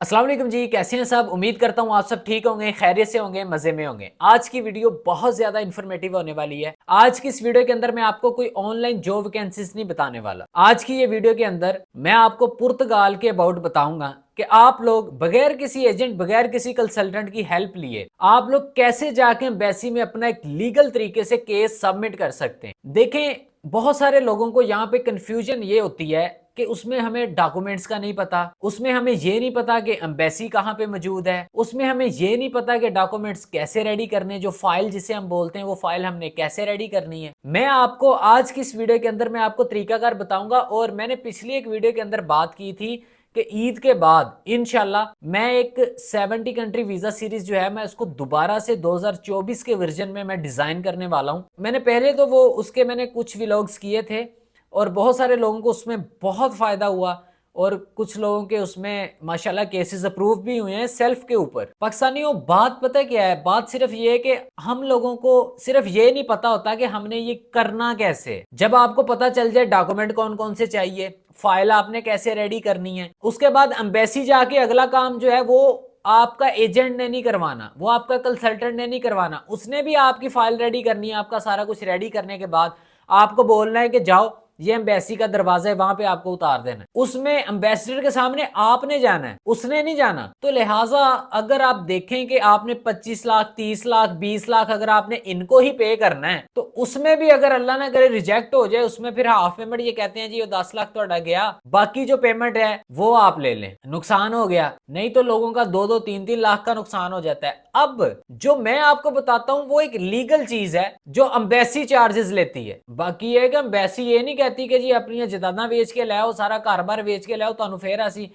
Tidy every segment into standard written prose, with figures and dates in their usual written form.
अस्सलाम वालेकुम जी, कैसे हैं सब। उम्मीद करता हूँ आप सब ठीक होंगे, खैरियत से होंगे, मजे में होंगे। आज की वीडियो बहुत ज्यादा इन्फॉर्मेटिव होने वाली है। आज की इस वीडियो के अंदर मैं आपको कोई ऑनलाइन जॉब वैकेंसीज नहीं बताने वाला। आज की ये वीडियो के अंदर मैं आपको पुर्तगाल के अबाउट बताऊंगा कि आप लोग बगैर किसी एजेंट, बगैर किसी कंसल्टेंट की हेल्प लिए आप लोग कैसे जाके एम्बेसी में अपना एक लीगल तरीके से केस सबमिट कर सकते हैं। देखें, बहुत सारे लोगों को यहाँ पे कंफ्यूजन ये होती है कि उसमें हमें डॉक्यूमेंट्स का नहीं पता, उसमें हमें ये नहीं पता कि एम्बेसी कहाँ पे मौजूद है, उसमें हमें ये नहीं पता कि डॉक्यूमेंट्स कैसे रेडी करने, जो फाइल जिसे हम बोलते हैं वो फाइल हमने कैसे रेडी करनी है। मैं आपको आज की इस वीडियो के अंदर मैं आपको तरीकाकार बताऊंगा। और मैंने पिछली एक वीडियो के अंदर बात की थी कि ईद के बाद इंशाल्लाह मैं एक 70 कंट्री वीजा सीरीज जो है मैं उसको दोबारा से 2024 के वर्जन में मैं डिजाइन करने वाला हूं। मैंने पहले तो वो उसके मैंने कुछ व्लॉग्स किए थे और बहुत सारे लोगों को उसमें बहुत फायदा हुआ और कुछ लोगों के उसमें माशाल्लाह केसेस अप्रूव भी हुए हैं सेल्फ के ऊपर। पाकिस्तानियों, बात पता क्या है, बात सिर्फ ये है कि हम लोगों को सिर्फ ये नहीं पता होता कि हमने ये करना कैसे। जब आपको पता चल जाए डॉक्यूमेंट कौन कौन से चाहिए, फाइल आपने कैसे रेडी करनी है, उसके बाद एम्बेसी जाके अगला काम जो है वो आपका एजेंट ने नहीं करवाना, वो आपका कंसल्टेंट ने नहीं करवाना, उसने भी आपकी फाइल रेडी करनी है। आपका सारा कुछ रेडी करने के बाद आपको बोलना है कि जाओ ये एम्बेसी का दरवाजा है, वहां पे आपको उतार देना है। उसमें एम्बेसडर के सामने आपने जाना है, उसने नहीं जाना। तो लिहाजा अगर आप देखें कि आपने 25 लाख, 30 लाख, 20 लाख अगर आपने इनको ही पे करना है तो उसमें भी अगर अल्लाह ना करे रिजेक्ट हो जाए, उसमें फिर हाफ पेमेंट ये कहते हैं जी, वो 10 लाख तो गया, बाकी जो पेमेंट है वो आप ले लें, नुकसान हो गया। नहीं तो लोगों का 2-2, 3-3 लाख का नुकसान हो जाता है। अब जो मैं आपको बताता हूं वो एक लीगल चीज है जो एम्बेसी चार्जेस लेती है। बाकी ये कि एम्बेसी ये नहीं कहती कि जी अपनी जदादा वेच के लाओ, सारा कारोबार वेच के लाओ, तो फिर असी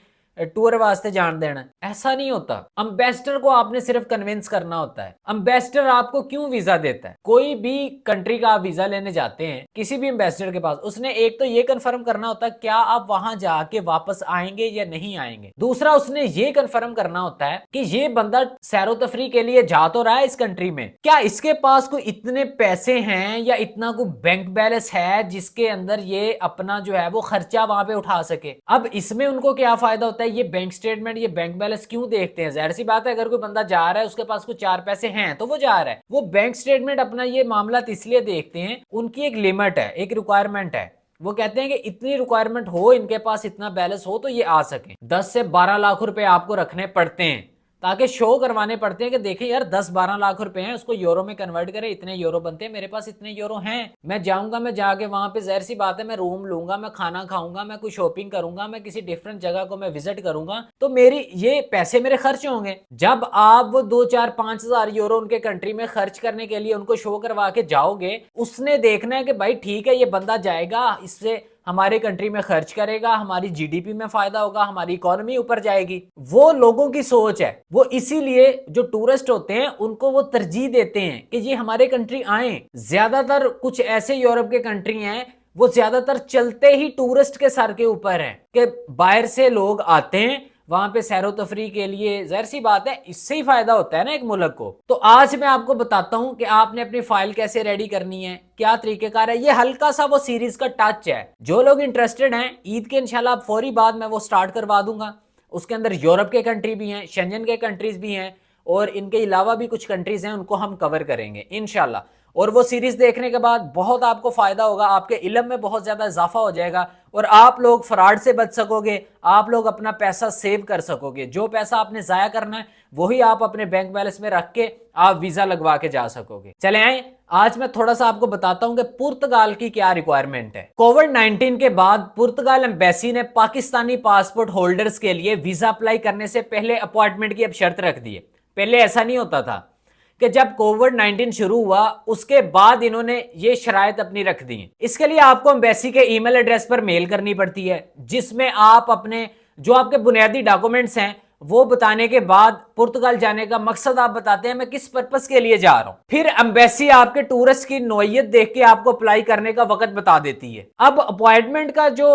टूर वास्ते जान देना, ऐसा नहीं होता। एम्बेसडर को आपने सिर्फ कन्विंस करना होता है। एम्बेसडर आपको क्यों वीजा देता है? कोई भी कंट्री का आप वीजा लेने जाते हैं किसी भी एम्बेसडर के पास, उसने एक तो ये कंफर्म करना होता है क्या आप वहां जाके वापस आएंगे या नहीं आएंगे। दूसरा, उसने ये कंफर्म करना होता है कि ये बंदा सैरो तफरी के लिए जा तो रहा है इस कंट्री में, क्या इसके पास कोई इतने पैसे हैं या इतना कोई बैंक बैलेंस है जिसके अंदर ये अपना जो है वो खर्चा वहां पे उठा सके। अब इसमें उनको क्या फायदा होता है, ये बैंक स्टेटमेंट, ये बैंक बैलेंस क्यों देखते हैं? जाहिर सी बात है, अगर कोई बंदा जा रहा है उसके पास कुछ 4 पैसे हैं तो वो जा रहा है। वो बैंक स्टेटमेंट अपना ये मामला इसलिए देखते हैं, उनकी एक लिमिट है, एक रिक्वायरमेंट है। वो कहते हैं कि इतनी रिक्वायरमेंट हो, इनके पास इतना बैलेंस हो तो ये आ सके। 10 से 12 लाख रुपए आपको रखने पड़ते हैं, ताकि शो करवाने पड़ते हैं कि देखिए यार 10-12 लाख रुपए हैं, उसको यूरो में कन्वर्ट करें, इतने यूरो बनते हैं, मेरे पास इतने यूरो हैं, मैं जाऊंगा, मैं जाके वहां पे जाहिर सी बात है मैं रूम लूंगा, मैं खाना खाऊंगा, मैं कोई शॉपिंग करूंगा, मैं किसी डिफरेंट जगह को मैं विजिट करूंगा, तो मेरी ये पैसे मेरे खर्च होंगे। जब आप वो 2-4-5 हजार यूरो उनके कंट्री में खर्च करने के लिए उनको शो करवा के जाओगे, उसने देखना है कि भाई ठीक है ये बंदा जाएगा, इससे हमारे कंट्री में खर्च करेगा, हमारी जीडीपी में फायदा होगा, हमारी इकोनॉमी ऊपर जाएगी। वो लोगों की सोच है। वो इसीलिए जो टूरिस्ट होते हैं उनको वो तरजीह देते हैं कि ये हमारे कंट्री आए। ज्यादातर कुछ ऐसे यूरोप के कंट्री हैं वो ज्यादातर चलते ही टूरिस्ट के सर के ऊपर है कि बाहर से लोग आते हैं वहां पे सैरो तफरी के लिए। जाहिर सी बात है इससे ही फायदा होता है ना एक मुल्क को। तो आज मैं आपको बताता हूं कि आपने अपनी फाइल कैसे रेडी करनी है, क्या तरीकेकार है। ये हल्का सा वो सीरीज का टच है। जो लोग इंटरेस्टेड हैं, ईद के इंशाल्लाह फौरी बाद मैं वो स्टार्ट करवा दूंगा। उसके अंदर यूरोप के कंट्री भी हैं, शेंजन के कंट्रीज भी हैं और इनके अलावा भी कुछ कंट्रीज हैं, उनको हम कवर करेंगे इंशाल्लाह। और वो सीरीज देखने के बाद बहुत आपको फायदा होगा, आपके इल्म में बहुत ज्यादा इजाफा हो जाएगा और आप लोग फ्रॉड से बच सकोगे, आप लोग अपना पैसा सेव कर सकोगे। जो पैसा आपने जाया करना है वही आप अपने बैंक बैलेंस में रख के आप वीजा लगवा के जा सकोगे। चले आए, आज मैं थोड़ा सा आपको बताता हूं कि पुर्तगाल की क्या रिक्वायरमेंट है। कोविड-19 के बाद पुर्तगाल एम्बेसी ने पाकिस्तानी पासपोर्ट होल्डर्स के लिए वीजा अप्लाई करने से पहले अपॉइंटमेंट की अब शर्त रख दी है। पहले ऐसा नहीं होता था कि जब कोविड-19 शुरू हुआ उसके बाद इन्होंने ये शराइत अपनी रख दी है। इसके लिए आपको एम्बेसी के ईमेल एड्रेस पर मेल करनी पड़ती है, जिसमें आप अपने जो आपके बुनियादी डॉक्यूमेंट्स हैं वो बताने के बाद पुर्तगाल जाने का मकसद आप बताते हैं, मैं किस पर्पस के लिए जा रहा हूं। फिर एम्बेसी आपके टूरिस्ट की नौयत देख के आपको अप्लाई करने का वक्त बता देती है। अब अपॉइंटमेंट का जो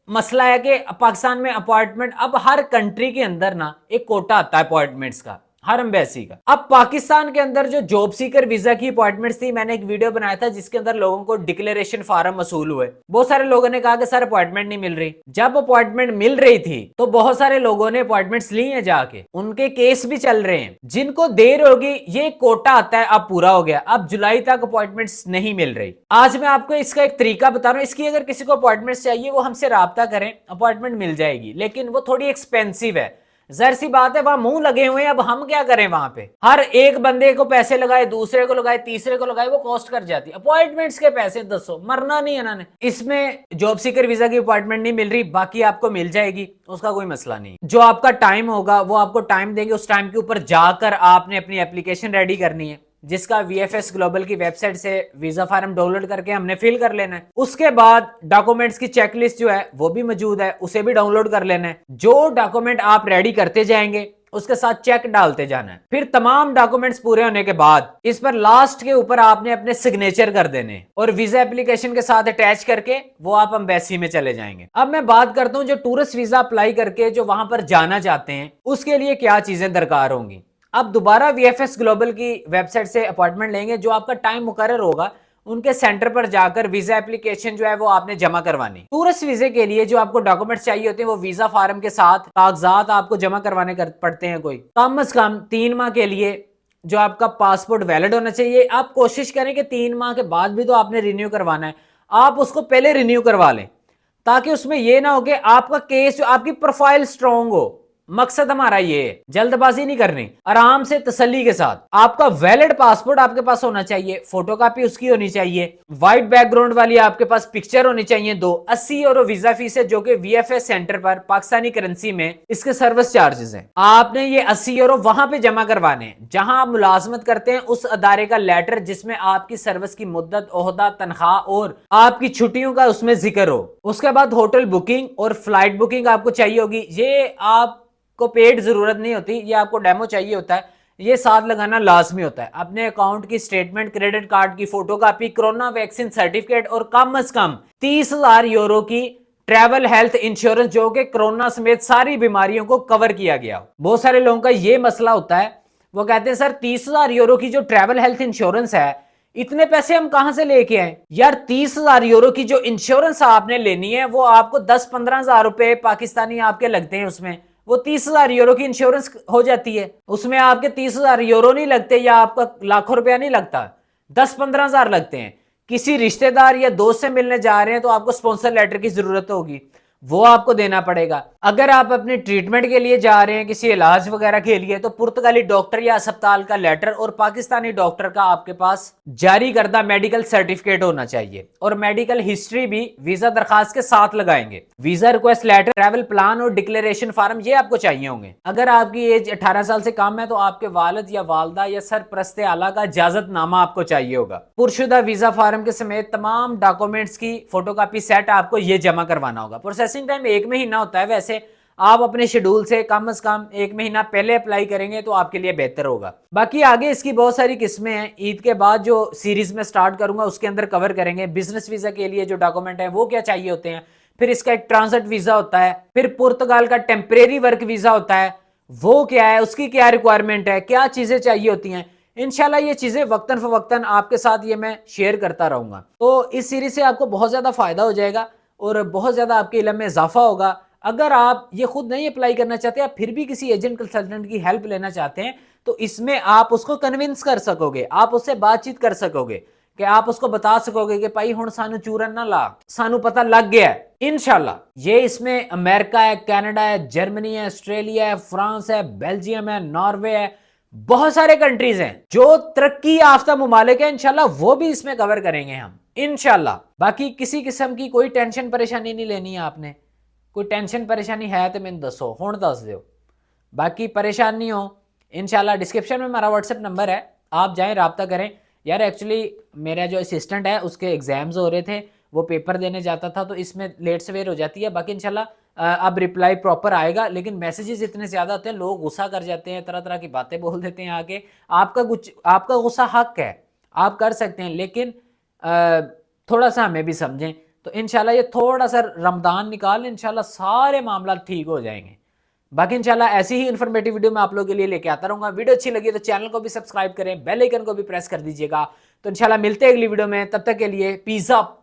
मसला है कि पाकिस्तान में अपॉइंटमेंट, अब हर कंट्री के अंदर ना एक कोटा आता है अपॉइंटमेंट्स का। हर एम्बेसी का। अब पाकिस्तान के अंदर जो जॉब सीकर वीजा की अपॉइंटमेंट्स थी, मैंने एक वीडियो बनाया था जिसके अंदर लोगों को डिक्लेरेशन फॉर्म वसूल हुए। बहुत सारे लोगों ने कहा कि सर अपॉइंटमेंट नहीं मिल रही। जब अपॉइंटमेंट मिल रही थी तो बहुत सारे लोगों ने अपॉइंटमेंट्स ली हैं, जाके उनके केस भी चल रहे हैं। जिनको देर होगी, ये कोटा आता है अब पूरा हो गया, अब जुलाई तक अपॉइंटमेंट्स नहीं मिल रही। आज मैं आपको इसका एक तरीका बता रहा हूं। इसकी अगर किसी को अपॉइंटमेंट्स चाहिए वो हमसे राब्ता करें, अपॉइंटमेंट मिल जाएगी, लेकिन वो थोड़ी एक्सपेंसिव है। जहर सी बात है, वहां मुंह लगे हुए हैं, अब हम क्या करें वहां पे। हर एक बंदे को पैसे लगाए, दूसरे को लगाए, तीसरे को लगाए, वो कॉस्ट कर जाती है। अपॉइंटमेंट्स के पैसे दसो, मरना नहीं है इन्होंने। इसमें जॉब सीकर वीजा की अपॉइंटमेंट नहीं मिल रही, बाकी आपको मिल जाएगी, उसका कोई मसला नहीं। जो आपका टाइम होगा वो आपको टाइम देंगे, उस टाइम के ऊपर जाकर आपने अपनी एप्लीकेशन रेडी करनी है, जिसका VFS ग्लोबल की वेबसाइट से वीजा फॉर्म डाउनलोड करके हमने फिल कर लेना है। उसके बाद डॉक्यूमेंट्स की चेकलिस्ट जो है वो भी मौजूद है, उसे भी डाउनलोड कर लेना है। जो डॉक्यूमेंट आप रेडी करते जाएंगे उसके साथ चेक डालते जाना है। फिर तमाम डॉक्यूमेंट्स पूरे होने के बाद इस पर लास्ट के ऊपर आपने अपने सिग्नेचर कर देने और वीजा एप्लीकेशन के साथ अटैच करके वो आप एम्बेसी में चले जाएंगे। अब मैं बात करता हूं जो टूरिस्ट वीजा अप्लाई करके जो वहां पर जाना चाहते हैं उसके लिए क्या चीजें दरकार होंगी। अब दोबारा VFS ग्लोबल की वेबसाइट से अपॉइंटमेंट लेंगे, जो आपका टाइम मुकर्रर होगा उनके सेंटर पर जाकर वीजा एप्लीकेशन जो है वो आपने जमा करवानी। टूरिस्ट वीजे के लिए जो आपको डॉक्यूमेंट्स चाहिए होते हैं वो वीजा फॉर्म के साथ कागजात आपको जमा करवाने पड़ते हैं। कोई कम से कम 3 माह के लिए जो आपका पासपोर्ट वैलिड होना चाहिए। आप कोशिश करें कि 3 माह के बाद भी तो आपने रिन्यू करवाना है, आप उसको पहले रिन्यू करवा लें, ताकि उसमें यह ना हो कि आपका केस जो आपकी प्रोफाइल स्ट्रांग हो। मकसद हमारा ये है, जल्दबाजी नहीं करनी, आराम से तसल्ली के साथ। आपका वैलिड पासपोर्ट आपके पास होना चाहिए, फोटोकॉपी उसकी होनी चाहिए, व्हाइट बैकग्राउंड वाली आपके पास पिक्चर होनी चाहिए। 80 € वीजा फीस है, जो कि VFS सेंटर पर पाकिस्तानी करेंसी में इसके सर्विस चार्जेस हैं। आपने ये 80 € वहां पे जमा करवाने जहां आप मुलाजमत करते हैं, उस अदारे का लेटर जिसमें आपकी सर्विस की मुद्दत, ओहदा, तनख्वाह और आपकी छुट्टियों का उसमें जिक्र हो। उसके बाद होटल बुकिंग और फ्लाइट बुकिंग आपको चाहिए होगी। ये आप को पेड जरूरत नहीं होती, ये आपको डेमो चाहिए होता है, ये साथ लगाना लाजमी होता है। अपने अकाउंट की स्टेटमेंट, क्रेडिट कार्ड की फोटोकॉपी, कोरोना वैक्सीन सर्टिफिकेट और कम से कम 30,000 € की ट्रैवल हेल्थ इंश्योरेंस, जो कि कोरोना समेत सारी बीमारियों को कवर किया गया। बहुत सारे लोगों का ये मसला होता है, वो कहते हैं सर 30,000 € की जो ट्रैवल हेल्थ इंश्योरेंस है, इतने पैसे हम कहां से लेके आए। यार 30,000 € की जो इंश्योरेंस आपने लेनी है वो आपको 10-15 हजार रुपए पाकिस्तानी आपके लगते हैं। उसमें वो 30,000 € की इंश्योरेंस हो जाती है, उसमें आपके 30,000 € नहीं लगते, या आपका लाखों रुपया नहीं लगता, 10-15 हजार लगते हैं। किसी रिश्तेदार या दोस्त से मिलने जा रहे हैं तो आपको स्पॉन्सर लेटर की जरूरत होगी, वो आपको देना पड़ेगा। अगर आप अपने ट्रीटमेंट के लिए जा रहे हैं, किसी इलाज वगैरह के लिए, तो पुर्तगाली डॉक्टर या अस्पताल का लेटर और पाकिस्तानी डॉक्टर का आपके पास जारी करदा मेडिकल सर्टिफिकेट होना चाहिए, और मेडिकल हिस्ट्री भी वीजा दरखास्त के साथ लगाएंगे। Visa request letter, travel plan और डिक्लेरेशन फॉर्म ये आपको चाहिए होंगे। अगर आपकी एज 18 साल से कम है तो आपके वालिद या वालदा या सरपरस्ते आला का इजाजतनामा आपको चाहिए होगा। पुरशुदा वीजा फॉर्म के समेत तमाम डॉक्यूमेंट्स की फोटोकॉपी सेट आपको ये जमा करवाना होगा। प्रोसेसिंग टाइम 1 महीना होता है। वैसे आप अपने शेड्यूल से कम 1 महीना पहले अप्लाई करेंगे तो आपके लिए बेहतर होगा। बाकी आगे इसकी बहुत सारी किस्में हैं, ईद के बाद जो सीरीज में स्टार्ट करूंगा उसके अंदर कवर करेंगे। बिजनेस वीजा के लिए जो डॉक्यूमेंट है वो क्या चाहिए होते हैं, फिर इसका एक ट्रांजिट वीजा होता है, फिर पुर्तगाल का टेम्परेरी वर्क वीजा होता है, वो क्या है, उसकी क्या रिक्वायरमेंट है, क्या चीजें चाहिए होती हैं। इंशाल्लाह ये चीजें वक्तन फवक्तन आपके साथ ये मैं शेयर करता रहूंगा। तो इस सीरीज से आपको बहुत ज्यादा फायदा हो जाएगा और बहुत ज्यादा आपके इल्म में इजाफा होगा। अगर आप ये खुद नहीं अप्लाई करना चाहते, आप फिर भी किसी एजेंट कंसल्टेंट की हेल्प लेना चाहते हैं, तो इसमें आप उसको कन्विंस कर सकोगे, आप उससे बातचीत कर सकोगे कि आप उसको बता सकोगे कि भाई हुण सानू चूरन ना ला, सानू पता लग गया है। इंशाल्लाह ये इसमें अमेरिका है, कनाडा है, जर्मनी है, ऑस्ट्रेलिया है, फ्रांस है, बेल्जियम है, नॉर्वे है, बहुत सारे कंट्रीज हैं जो तरक्की याफ्ता मुमालिक है। इंशाल्लाह वो भी इसमें कवर करेंगे हम इंशाल्लाह। बाकी किसी किस्म की कोई टेंशन परेशानी नहीं लेनी है आपने। कोई टेंशन परेशानी है तो मैंने दसो, हुण दस दो। बाकी परेशानी हो इंशाल्लाह डिस्क्रिप्शन में हमारा व्हाट्सएप नंबर है, आप जाएं राब्ता करें। यार एक्चुअली मेरा जो असिस्टेंट है उसके एग्जाम्स हो रहे थे, वो पेपर देने जाता था, तो इसमें लेट सवेर हो जाती है। बाकी इंशाल्लाह अब रिप्लाई प्रॉपर आएगा, लेकिन मैसेजेस इतने ज़्यादा होते हैं, लोग गुस्सा कर जाते हैं, तरह तरह की बातें बोल देते हैं आके। आपका गुस्सा हक है, आप कर सकते हैं, लेकिन थोड़ा सा हमें भी समझें। तो इंशाल्लाह ये थोड़ा सा रमदान निकाल, इंशाल्लाह सारे मामला ठीक हो जाएंगे। बाकी इंशाल्लाह ऐसी ही इन्फॉर्मेटिव वीडियो मैं आप लोगों के लिए लेके आता रहूंगा। वीडियो अच्छी लगी तो चैनल को भी सब्सक्राइब करें, बेल आइकन को भी प्रेस कर दीजिएगा। तो इंशाल्लाह मिलते हैं अगली वीडियो में, तब तक के लिए पीस अप।